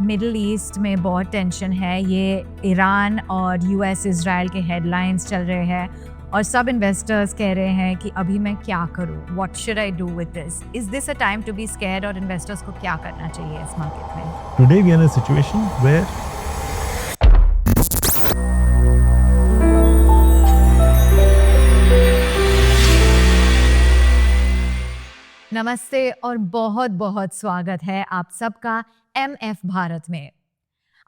Middle east में बहुत tension है। ये ईरान और यूएस इजराइल के हेडलाइंस चल रहे हैं और सब इन्वेस्टर्स कह रहे हैं कि अभी मैं क्या करूं, what should I do with this, is this a time to be scared, और इन्वेस्टर्स को क्या करना चाहिए इस मार्केट में? Today we are in a situation where नमस्ते और बहुत बहुत स्वागत है आप सबका एमएफ भारत में।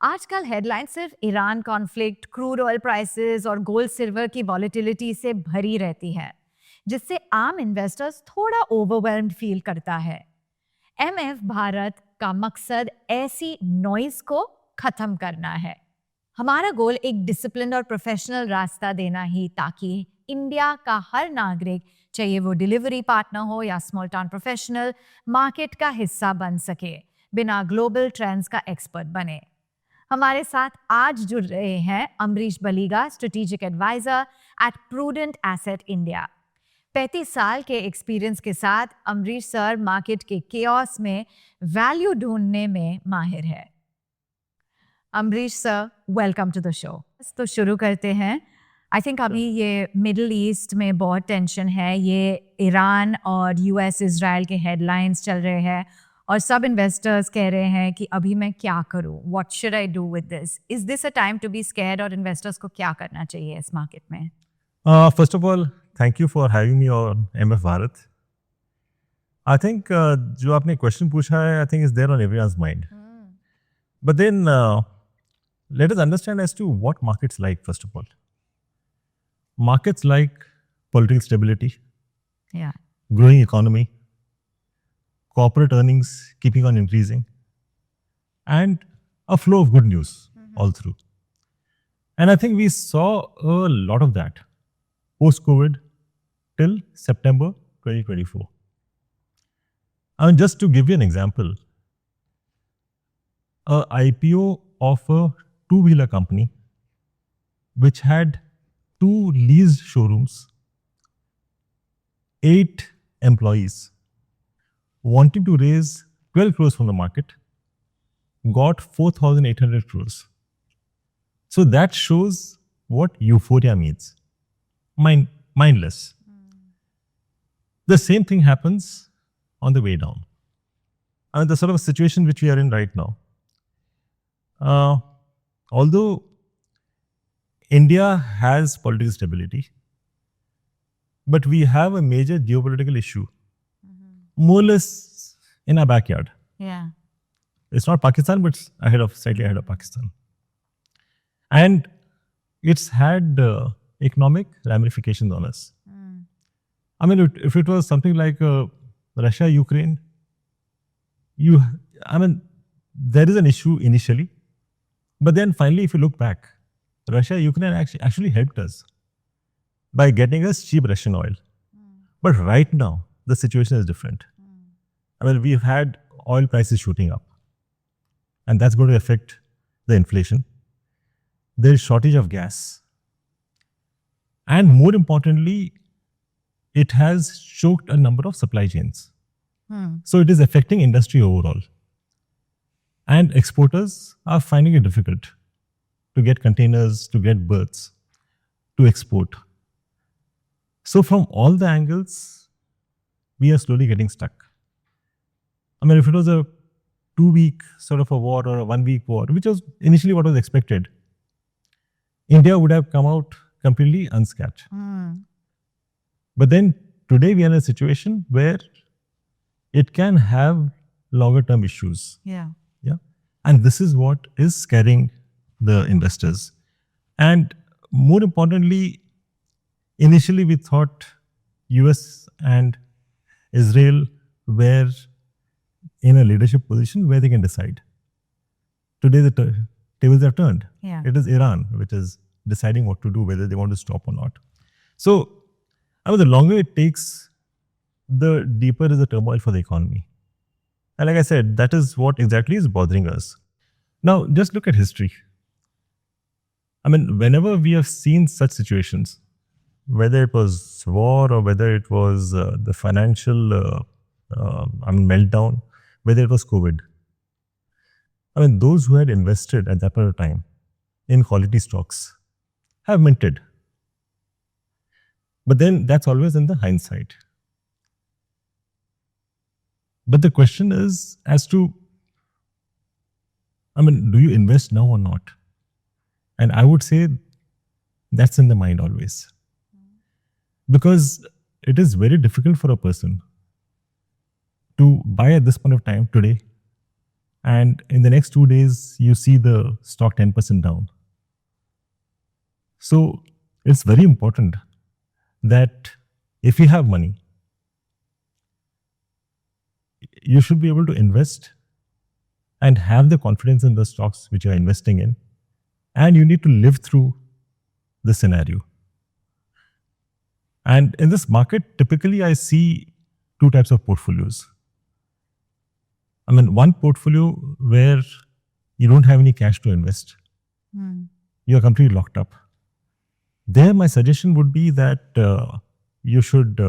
आजकल हेडलाइन सिर्फ Iran conflict, crude oil prices और गोल्ड सिल्वर की वॉलेटिलिटी से भरी रहती है, जिससे आम इन्वेस्टर्स थोड़ा ओवरवेल्म्ड फील करता है। एमएफ भारत का मकसद ऐसी नॉइज को खत्म करना है। हमारा गोल एक डिसिप्लिन और प्रोफेशनल रास्ता देना ही, ताकि इंडिया का हर नागरिक, चाहे वो डिलीवरी पार्टनर हो या स्मॉल टाउन प्रोफेशनल, मार्केट का हिस्सा बन सके, बिना ग्लोबल ट्रेंड्स का एक्सपर्ट बने। हमारे साथ आज जुड़ रहे हैं Ambrish Baliga, strategic advisor at prudent asset India. 35 साल के एक्सपीरियंस के साथ अम्बरीश सर मार्केट के केओस में वैल्यू ढूंढने में माहिर है। Ambrish sir, welcome to the show. तो शुरू करते हैं। आई थिंक अभी ये मिडल ईस्ट में बहुत टेंशन है। ये ईरान और यूएस इजराइल के हेडलाइंस चल रहे हैं और सब इन्वेस्टर्स कह रहे हैं कि अभी मैं क्या करूं, what should I do with this, is this a time to be scared, और इन्वेस्टर्स को क्या करना चाहिए इस मार्केट में? first of all, thank you for having me on MF Bharat. I think जो आपने क्वेश्चन पूछा है, I think is there on everyone's mind. But then let us understand as to what markets like. First of all, markets like political stability, Yeah. growing economy, corporate earnings keeping on increasing, and a flow of good news all through. And I think we saw a lot of that post-COVID till September 2024. I mean, just to give you an example, a IPO of a two-wheeler company which had 2 leased showrooms, 8 employees, wanting to raise 12 crores from the market, got 4,800 crores. So that shows what euphoria means. Mindless. The same thing happens on the way down. I mean, the sort of situation which we are in right now. Although India has political stability, but we have a major geopolitical issue, more or less in our backyard. Yeah. It's not Pakistan, but it's slightly ahead of Pakistan. And it's had economic ramifications on us. I mean, if it was something like Russia, Ukraine, there is an issue initially, but then finally, if you look back, Russia, Ukraine actually helped us by getting us cheap Russian oil. But right now, the situation is different. I mean, we've had oil prices shooting up, and that's going to affect the inflation. There is shortage of gas. And more importantly, it has choked a number of supply chains. So it is affecting industry overall. And exporters are finding it difficult to get containers, to get berths, to export. So from all the angles, we are slowly getting stuck. I mean, if it was a 2-week sort of a war or a 1-week war, which was initially what was expected, India would have come out completely unscathed. But then today we are in a situation where it can have longer term issues. Yeah. And this is what is scaring the investors. And more importantly, initially we thought US and Israel were in a leadership position where they can decide. Today the tables have turned. Yeah. It is Iran which is deciding what to do, whether they want to stop or not. So, the longer it takes, the deeper is the turmoil for the economy. And like I said, that is what exactly is bothering us. Now, just look at history. I mean, whenever we have seen such situations, whether it was war or whether it was the financial meltdown, whether it was COVID, I mean, those who had invested at that point of time in quality stocks have minted. But then that's always in the hindsight. But the question is as to, I mean, do you invest now or not? And I would say that's in the mind always. Because it is very difficult for a person to buy at this point of time today, and in the next 2 days, you see the stock 10% down. So it's very important that if you have money, you should be able to invest and have the confidence in the stocks which you are investing in. And you need to live through the scenario. And in this market, typically I see two types of portfolios. I mean, one portfolio where you don't have any cash to invest. You are completely locked up. There, my suggestion would be that you should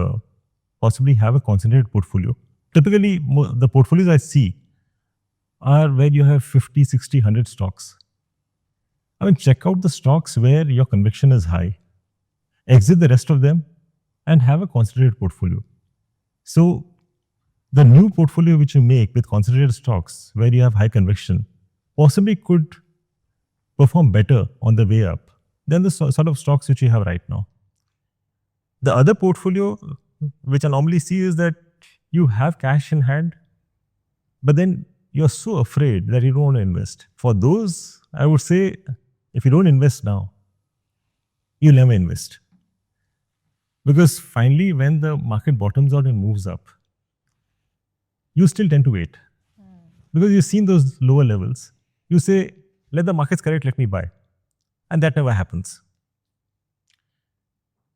possibly have a concentrated portfolio. Typically, the portfolios I see are where you have 50, 60, 100 stocks. I mean, check out the stocks where your conviction is high, exit the rest of them, and have a concentrated portfolio. So, the new portfolio which you make with concentrated stocks where you have high conviction possibly could perform better on the way up than the sort of stocks which you have right now. The other portfolio which I normally see is that you have cash in hand, but then you're so afraid that you don't want to invest. For those, I would say, if you don't invest now, you'll never invest. Because finally, when the market bottoms out and moves up, you still tend to wait. Because you've seen those lower levels. You say, let the markets correct, let me buy. And that never happens.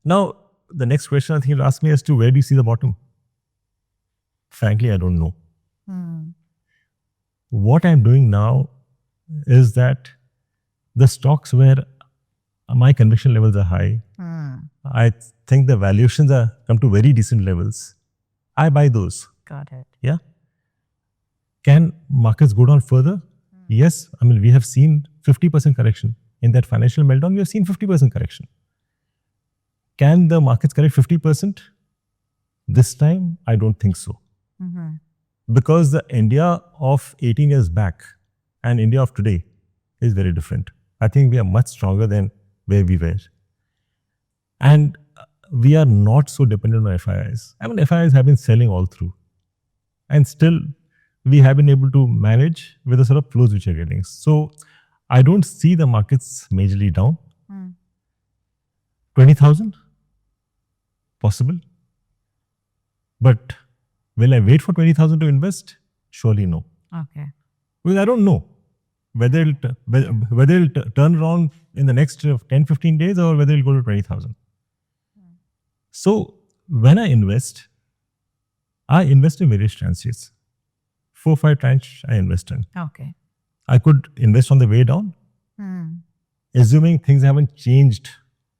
Now, the next question I think you'll ask me as to where do you see the bottom? Frankly, I don't know. What I'm doing now is that the stocks where my conviction levels are high, I think the valuations are come to very decent levels, I buy those. Got it. Yeah. Can markets go down further? Yes. I mean, we have seen 50% correction. In that financial meltdown, we have seen 50% correction. Can the markets correct 50%? This time, I don't think so. Because the India of 18 years back and India of today is very different. I think we are much stronger than where we were. And we are not so dependent on FIIs. I mean, FIIs have been selling all through. And still, we have been able to manage with the sort of flows which we are getting. So, I don't see the markets majorly down. 20,000? Possible. But will I wait for 20,000 to invest? Surely no. Okay. Because I don't know whether it'll turn around in the next 10, 15 days or whether it'll go to 20,000. So, when I invest in various tranches. 4 or 5 tranches I invest in. Okay. I could invest on the way down, assuming things haven't changed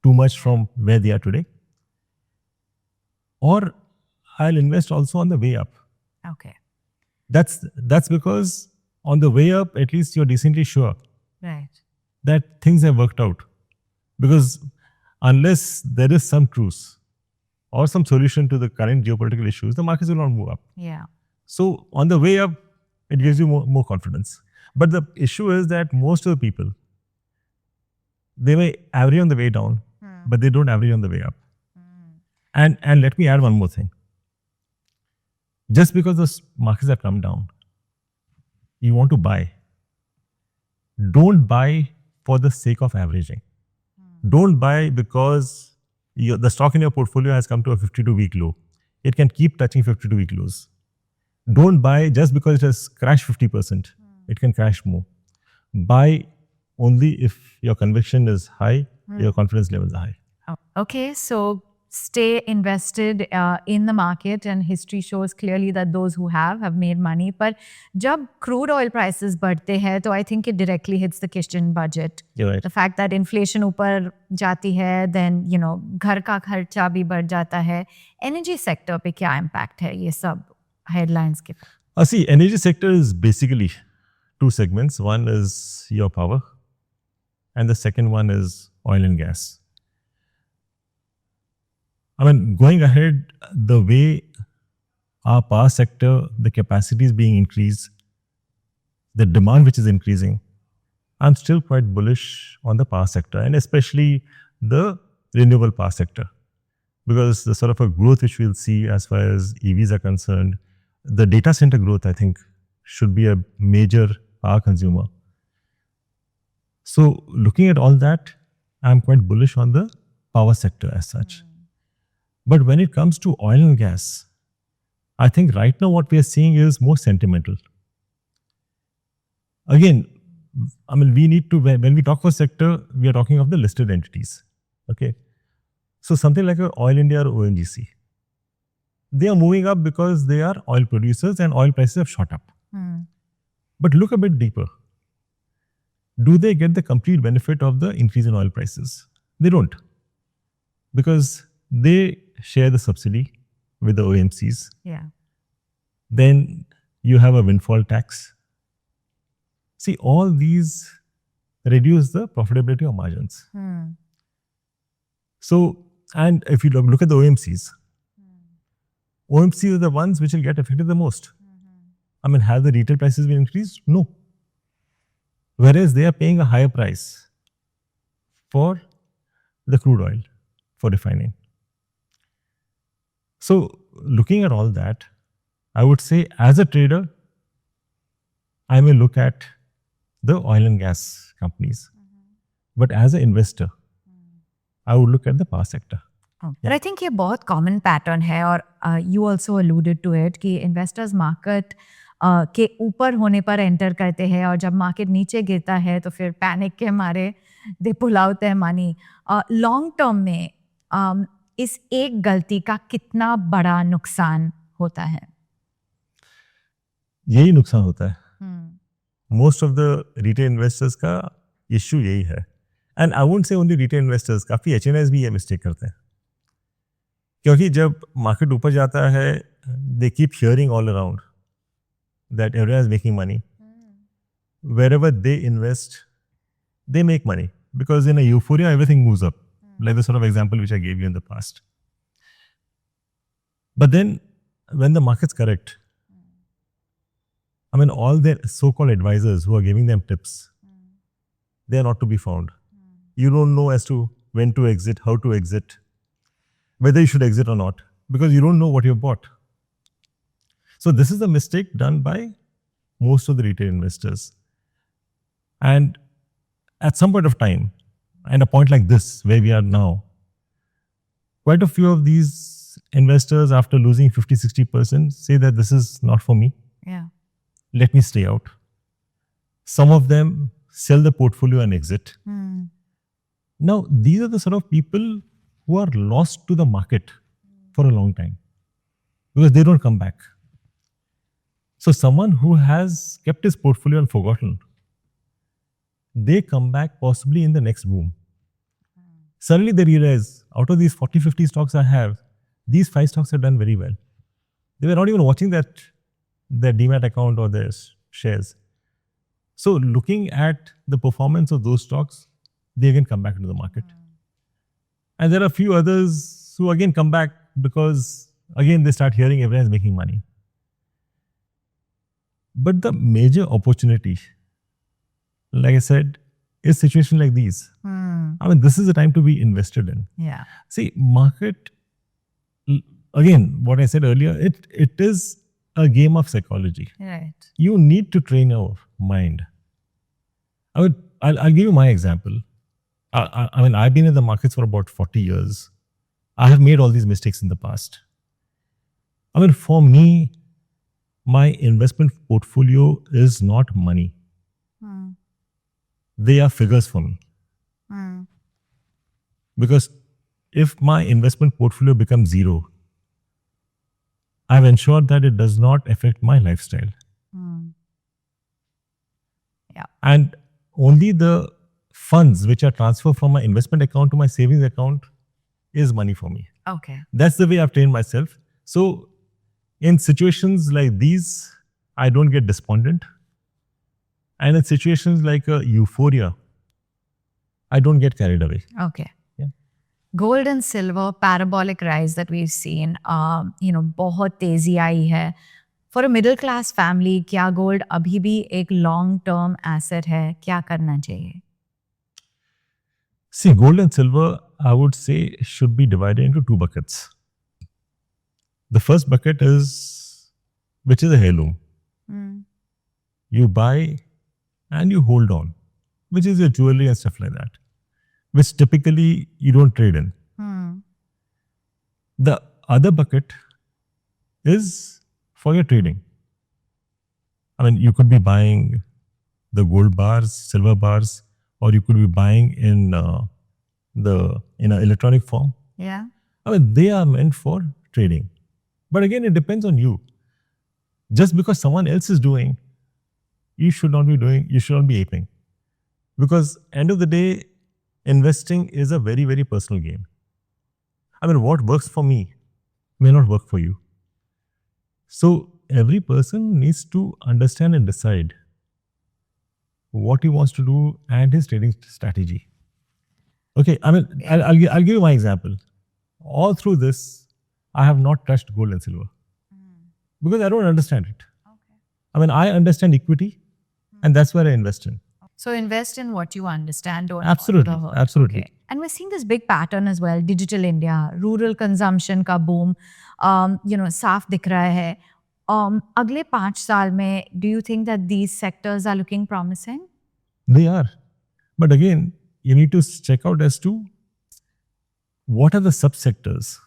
too much from where they are today. Or I'll invest also on the way up. Okay. That's because on the way up, at least you're decently sure that things have worked out. Because unless there is some truce or some solution to the current geopolitical issues, the markets will not move up. Yeah. So on the way up, it gives you more confidence. But the issue is that most of the people, they may average on the way down, but they don't average on the way up. And let me add one more thing. Just because the markets have come down, you want to buy. Don't buy for the sake of averaging. Don't buy because the stock in your portfolio has come to a 52-week low. It can keep touching 52-week lows. Don't buy just because it has crashed 50%. It can crash more. Buy only if your conviction is high, your confidence levels are high. Okay, so stay invested in the market, and history shows clearly that those who have made money. But जब crude oil prices बढ़ते हैं, तो I think it directly hits the kitchen budget. You're right. The fact that inflation ऊपर जाती है, then घर का खर्चा भी बढ़ जाता है. Energy sector पे क्या impact है ये सब headlines के? See, energy sector is basically two segments. One is your power, and the second one is oil and gas. I mean, going ahead, the way our power sector, the capacity is being increased, the demand which is increasing, I'm still quite bullish on the power sector, and especially the renewable power sector, because the sort of a growth which we'll see as far as EVs are concerned, the data center growth, I think, should be a major power consumer. So looking at all that, I'm quite bullish on the power sector as such. But when it comes to oil and gas, I think right now what we are seeing is more sentimental. Again, I mean, we need to, when we talk for sector, we are talking of the listed entities. Okay. So something like a Oil India or ONGC, they are moving up because they are oil producers and oil prices have shot up. But look a bit deeper. Do they get the complete benefit of the increase in oil prices? They don't. Because they share the subsidy with the OMCs. Yeah. Then you have a windfall tax. See, all these reduce the profitability of margins. So, and if you look at the OMCs, OMCs are the ones which will get affected the most. I mean, have the retail prices been increased? No. Whereas they are paying a higher price for the crude oil for refining. So, looking at all that, I would say as a trader, I may look at the oil and gas companies. But as an investor, I would look at the power sector. But I think ये बहुत common pattern है और you also alluded to it कि investors market के ऊपर होने पर enter करते हैं और जब market नीचे गिरता है तो फिर panic के मारे they pull out their money. Long term में इस एक गलती का कितना बड़ा नुकसान होता है? यही नुकसान होता है. Most of the retail investors का issue यही है. And I won't say only retail investors, काफी HNIs भी ये mistake करते हैं. क्योंकि जब market ऊपर जाता है, they keep hearing all around that everyone is making money. Wherever they invest, they make money. Because in a euphoria, everything moves up. Like the sort of example which I gave you in the past. But then, when the market's correct, I mean, all their so-called advisors who are giving them tips, they are not to be found. You don't know as to when to exit, how to exit, whether you should exit or not, because you don't know what you've bought. So this is the mistake done by most of the retail investors. And at some point of time, and a point like this, where we are now, quite a few of these investors, after losing 50-60%, say that this is not for me. Yeah. Let me stay out. Some of them sell the portfolio and exit. Now, these are the sort of people who are lost to the market for a long time because they don't come back. So someone who has kept his portfolio and forgotten, they come back possibly in the next boom. Suddenly they realize, out of these 40-50 stocks I have, these 5 stocks have done very well. They were not even watching their demat account or their shares. So looking at the performance of those stocks, they again come back into the market. And there are a few others who again come back because again they start hearing everyone is making money. But the major opportunity, like I said, is situation like these. I mean, this is the time to be invested in. Yeah. See, market, again, what I said earlier, it is a game of psychology. Right. You need to train your mind. I'll give you my example. I mean, I've been in the markets for about 40 years. I have made all these mistakes in the past. I mean, for me, my investment portfolio is not money. They are figures for me. Because if my investment portfolio becomes zero, I've ensured that it does not affect my lifestyle. Yeah. And only the funds which are transferred from my investment account to my savings account is money for me. Okay. That's the way I've trained myself. So in situations like these, I don't get despondent. And in situations like euphoria, I don't get carried away. Okay. Yeah. Gold and silver parabolic rise that we've seen, बहुत तेजी आई है. For a middle class family, क्या gold अभी भी एक long term asset है? क्या करना चाहिए? See, gold and silver, I would say, should be divided into two buckets. The first bucket is, which is a heirloom. You buy and you hold on, which is your jewelry and stuff like that, which typically you don't trade in. The other bucket is for your trading. I mean, you could be buying the gold bars, silver bars, or you could be buying in an electronic form. Yeah. I mean, they are meant for trading. But again, it depends on you. Just because someone else is doing, you should not be doing, you should not be aping. Because end of the day, investing is a very, very personal game. I mean, what works for me may not work for you. So every person needs to understand and decide what he wants to do and his trading strategy. Okay, I mean, I'll give you my example. All through this, I have not touched gold and silver because I don't understand it. Okay. I mean, I understand equity, and that's where I invest in. So invest in what you understand. Don't Absolutely, follow the herd. absolutely. Okay. And we're seeing this big pattern as well. Digital India, rural consumption का boom, साफ दिख रहा है. अगले 5 साल में, do you think that these sectors are looking promising? They are. But again, you need to check out as to what are the subsectors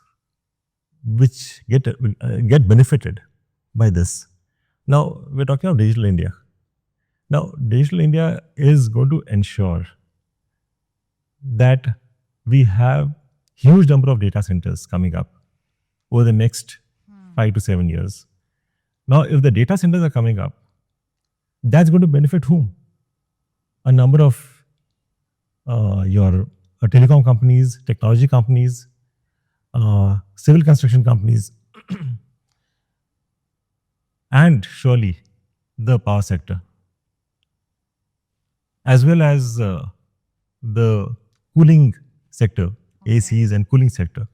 which get benefited by this. Now, we're talking about Digital India. Now, Digital India is going to ensure that we have huge number of data centers coming up over the next 5 to 7 years. Now, if the data centers are coming up, that's going to benefit whom? A number of your telecom companies, technology companies, civil construction companies, and surely the power sector, as well as the cooling sector, ACs and cooling sector.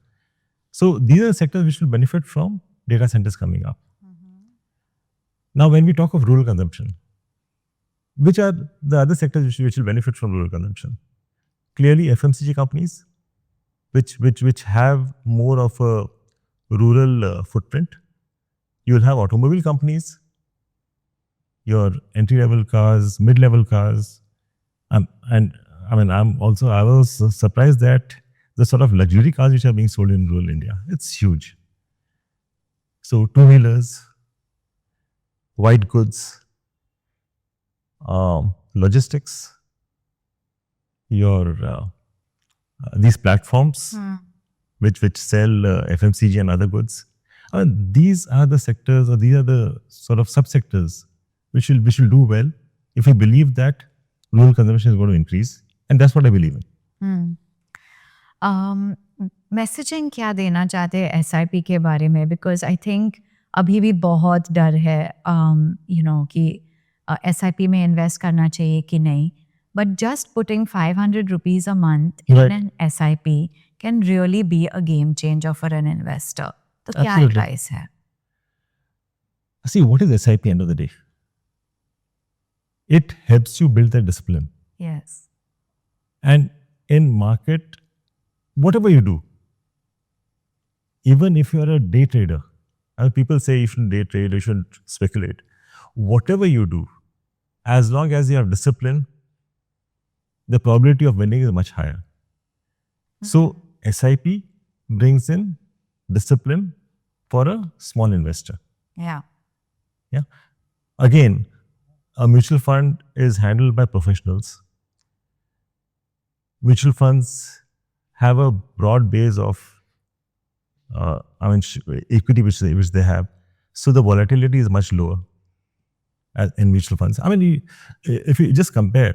So these are the sectors which will benefit from data centers coming up. Now, when we talk of rural consumption, which are the other sectors which will benefit from rural consumption? Clearly, FMCG companies, which have more of a rural footprint. You will have automobile companies, your entry-level cars, mid-level cars, and I mean, I was surprised that the sort of luxury cars which are being sold in rural India, it's huge. So two-wheelers, white goods, logistics, your these platforms which sell FMCG and other goods. These are the sectors, or these are the sort of subsectors which will do well if we believe that rural consumption is going to increase, and that's what I believe in. Messaging क्या देना चाहते हैं SIP के बारे में? Because I think अभी भी बहुत डर है कि SIP में इन्वेस्ट करना चाहिए कि नहीं. But just putting 500 rupees a month in an SIP can really be a game changer for an investor. तो क्या advice है? See, what is SIP end of the day? It helps you build that discipline. Yes. And in market, whatever you do, even if you are a day trader, and people say you shouldn't day trade, you shouldn't speculate. Whatever you do, as long as you have discipline, the probability of winning is much higher. So SIP brings in discipline for a small investor. Yeah. Again, a mutual fund is handled by professionals. Mutual funds have a broad base of equity which they have. So the volatility is much lower in mutual funds. I mean, if you just compare,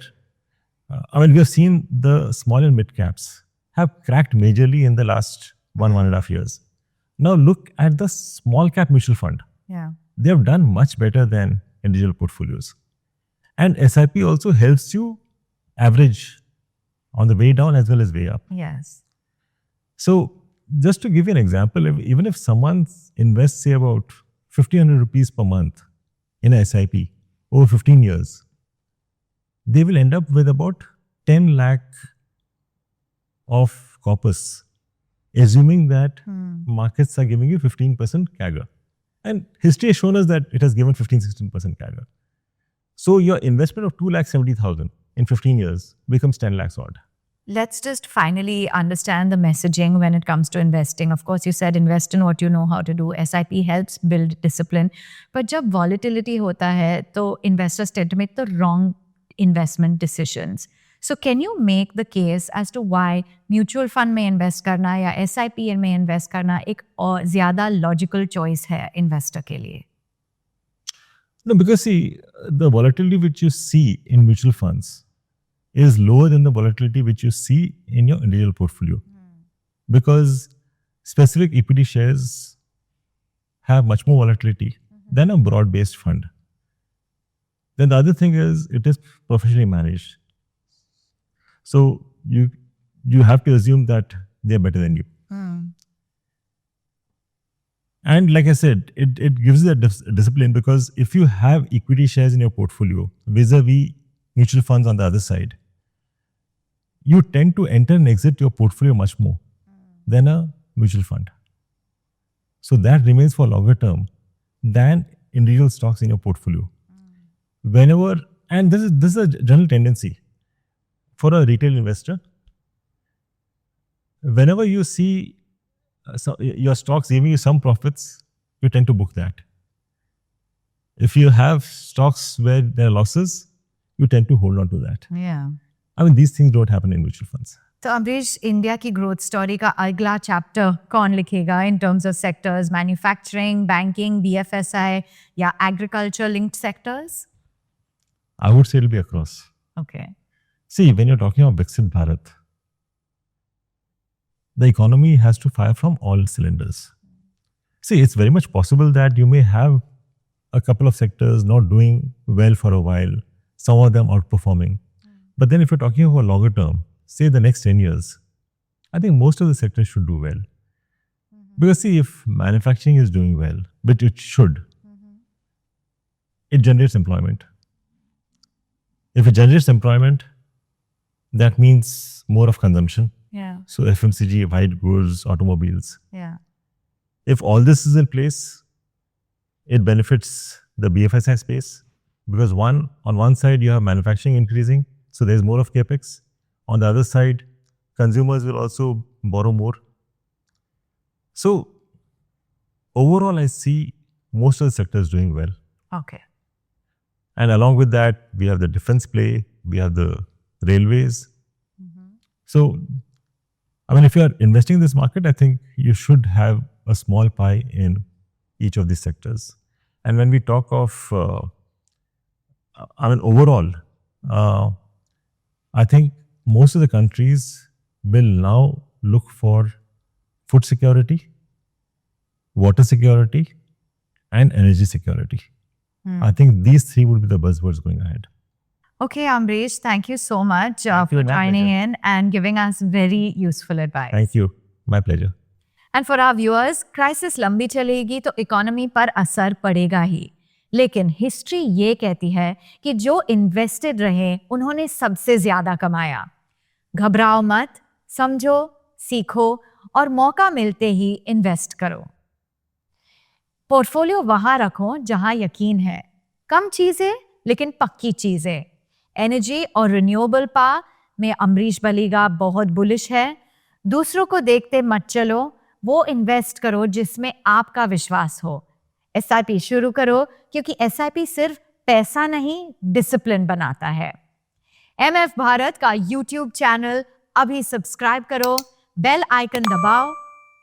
we have seen the small and mid caps have cracked majorly in the last 1.5 years. Now look at the small cap mutual fund. Yeah. They have done much better than individual portfolios. And SIP also helps you average on the way down as well as way up. Yes. So just to give you an example, even if someone invests, say, about 1,500 rupees per month in a SIP over 15 years, they will end up with about 10 lakh of corpus, assuming that markets are giving you 15% CAGR. And history has shown us that it has given 15-16% CAGR. So your investment of 2,70,000 in 15 years becomes 10 lakhs odd. Let's just finally understand the messaging when it comes to investing. Of course, you said invest in what you know how to do. SIP helps build discipline. But जब volatility होता है, तो investors tend to make the wrong investment decisions. So can you make the case as to why mutual fund में invest करना या SIP में invest करना एक और ज़्यादा logical choice है investor के लिए? No, because see, the volatility which you see in mutual funds is lower than the volatility which you see in your individual portfolio. Because specific equity shares have much more volatility than a broad-based fund. Then the other thing is it is professionally managed. So you have to assume that they are better than you. And like I said, it gives you a discipline, because if you have equity shares in your portfolio vis-a-vis mutual funds on the other side, you tend to enter and exit your portfolio much more than a mutual fund. So that remains for longer term than individual stocks in your portfolio. Whenever, and this is a general tendency for a retail investor, whenever you see your stocks giving you some profits, you tend to book that. If you have stocks where there are losses, you tend to hold on to that. Yeah. I mean, these things don't happen in mutual funds. तो Amrish, India की growth story का अगला chapter कौन लिखेगा in terms of sectors? Manufacturing, banking, BFSI या agriculture linked sectors? I would say it will be across. Okay. See, when you're talking about Viksit Bharat, the economy has to fire from all cylinders. See, it's very much possible that you may have a couple of sectors not doing well for a while, some of them outperforming. But then if you're talking about longer term, say the next 10 years, I think most of the sectors should do well. Because see, if manufacturing is doing well, but it should, it generates employment. If it generates employment, that means more of consumption. Yeah. So FMCG, white goods, automobiles. Yeah. If all this is in place, it benefits the BFSI space, because on one side you have manufacturing increasing, so there's more of capex. On the other side, consumers will also borrow more. So overall, I see most of the sectors doing well. Okay. And along with that, we have the defense play, we have the railways. So, I mean, if you are investing in this market, I think you should have a small pie in each of these sectors. And when we talk of, overall, I think most of the countries will now look for food security, water security, and energy security. I think these three would be the buzzwords going ahead. Okay, Ambareesh, thank you so much you, for my joining pleasure. in and giving us very useful advice. Thank you. My pleasure. And for our viewers, crisis लंबी चलेगी तो economy पर असर पड़ेगा ही. लेकिन history ये कहती है कि जो इन्वेस्टेड रहे उन्होंने सबसे ज्यादा कमाया. घबराओ मत, समझो, सीखो और मौका मिलते ही इन्वेस्ट करो. पोर्टफोलियो वहां रखो जहां यकीन है. कम चीजें लेकिन पक्की चीजें. एनर्जी और रिन्यूएबल पावर में अमरीश बलीगा बहुत बुलिश है. दूसरों को देखते मत चलो, वो इन्वेस्ट करो जिसमें आपका विश्वास हो. एसआईपी शुरू करो, क्योंकि एसआईपी सिर्फ पैसा नहीं, डिसिप्लिन बनाता है. एमएफ भारत का यूट्यूब चैनल अभी सब्सक्राइब करो, बेल आइकन दबाओ.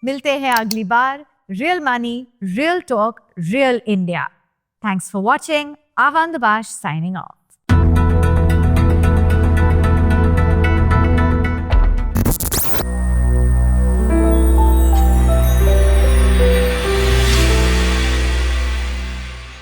मिलते हैं अगली बार. Real money, real talk, real India. Thanks for watching. Avanne signing off.